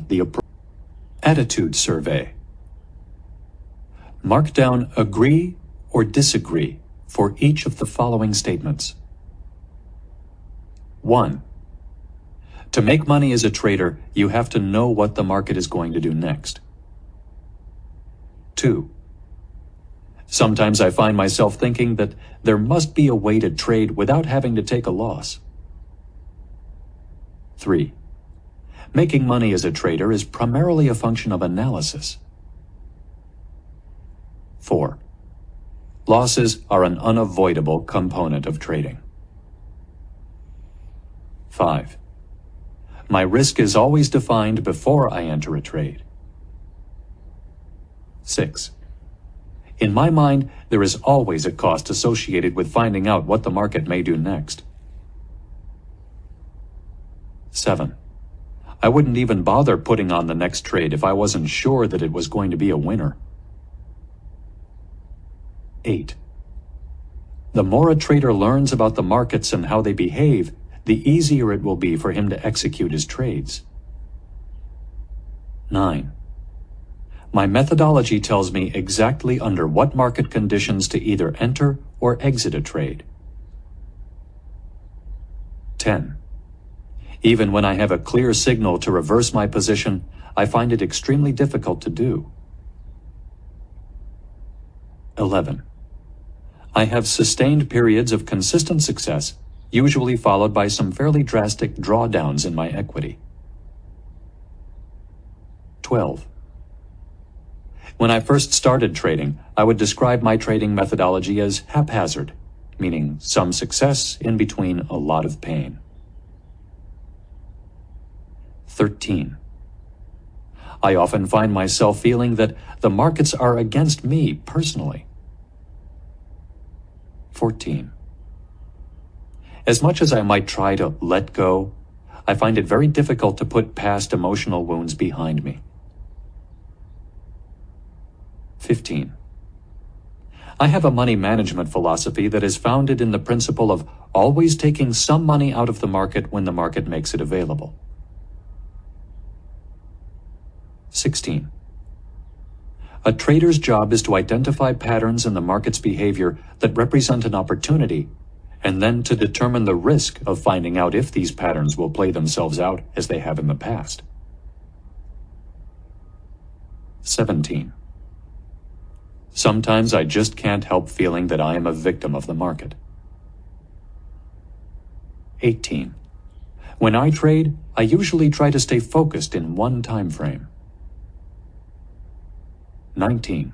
filling the attitude survey. Mark down agree or disagree for each of the following statements. 1. To make money as a trader, you have to know what the market is going to do next. 2. Sometimes I find myself thinking that there must be a way to trade without having to take a loss. 3. Making money as a trader is primarily a function of analysis. 4. Losses are an unavoidable component of trading. 5. My risk is always defined before I enter a trade. 6. In my mind, there is always a cost associated with finding out what the market may do next. 7. I wouldn't even bother putting on the next trade if I wasn't sure that it was going to be a winner. 8. The more a trader learns about the markets and how they behave, the easier it will be for him to execute his trades. 9. My methodology tells me exactly under what market conditions to either enter or exit a trade. 10. Even when I have a clear signal to reverse my position, I find it extremely difficult to do. 11. I have sustained periods of consistent success, usually followed by some fairly drastic drawdowns in my equity. 12. When I first started trading, I would describe my trading methodology as haphazard, meaning some success in between a lot of pain. 13. I often find myself feeling that the markets are against me personally. 14. As much as I might try to let go, I find it very difficult to put past emotional wounds behind me. 15. I have a money management philosophy that is founded in the principle of always taking some money out of the market when the market makes it available. 16. A trader's job is to identify patterns in the market's behavior that represent an opportunity, and then to determine the risk of finding out if these patterns will play themselves out as they have in the past. 17. Sometimes I just can't help feeling that I am a victim of the market. 18. When I trade, I usually try to stay focused in one time frame. 19.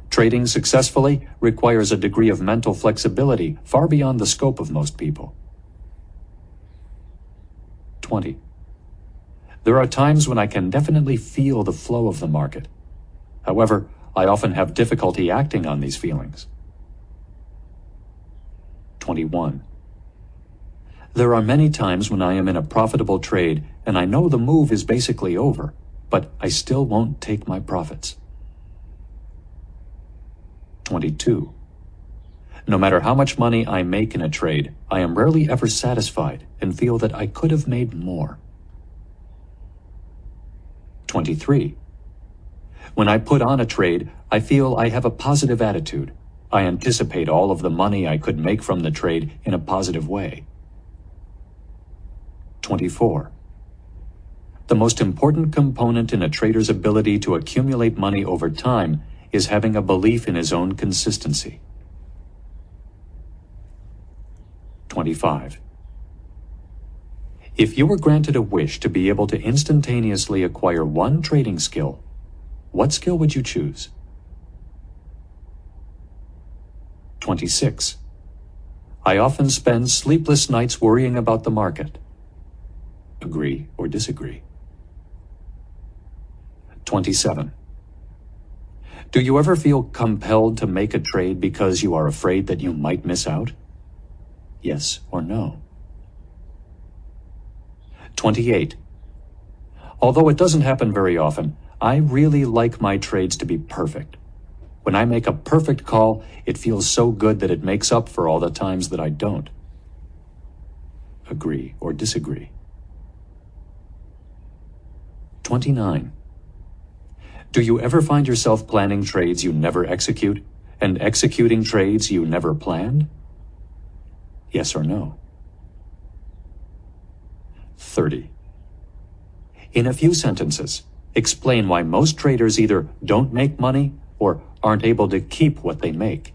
Trading successfully requires a degree of mental flexibility far beyond the scope of most people. 20. There are times when I can definitely feel the flow of the market. However, I often have difficulty acting on these feelings. 21. There are many times when I am in a profitable trade and I know the move is basically over, but I still won't take my profits. 22. No matter how much money I make in a trade, I am rarely ever satisfied and feel that I could have made more. 23. When I put on a trade, I feel I have a positive attitude. I anticipate all of the money I could make from the trade in a positive way. 24. The most important component in a trader's ability to accumulate money over time is having a belief in his own consistency. 25. If you were granted a wish to be able to instantaneously acquire one trading skill, what skill would you choose? 26. I often spend sleepless nights worrying about the market. Agree or disagree? 27. Do you ever feel compelled to make a trade because you are afraid that you might miss out? Yes or no? 28. Although it doesn't happen very often, I really like my trades to be perfect. When I make a perfect call, it feels so good that it makes up for all the times that I don't. Agree or disagree? 29. Do you ever find yourself planning trades you never execute and executing trades you never planned? Yes or no? 30. In a few sentences, explain why most traders either don't make money or aren't able to keep what they make.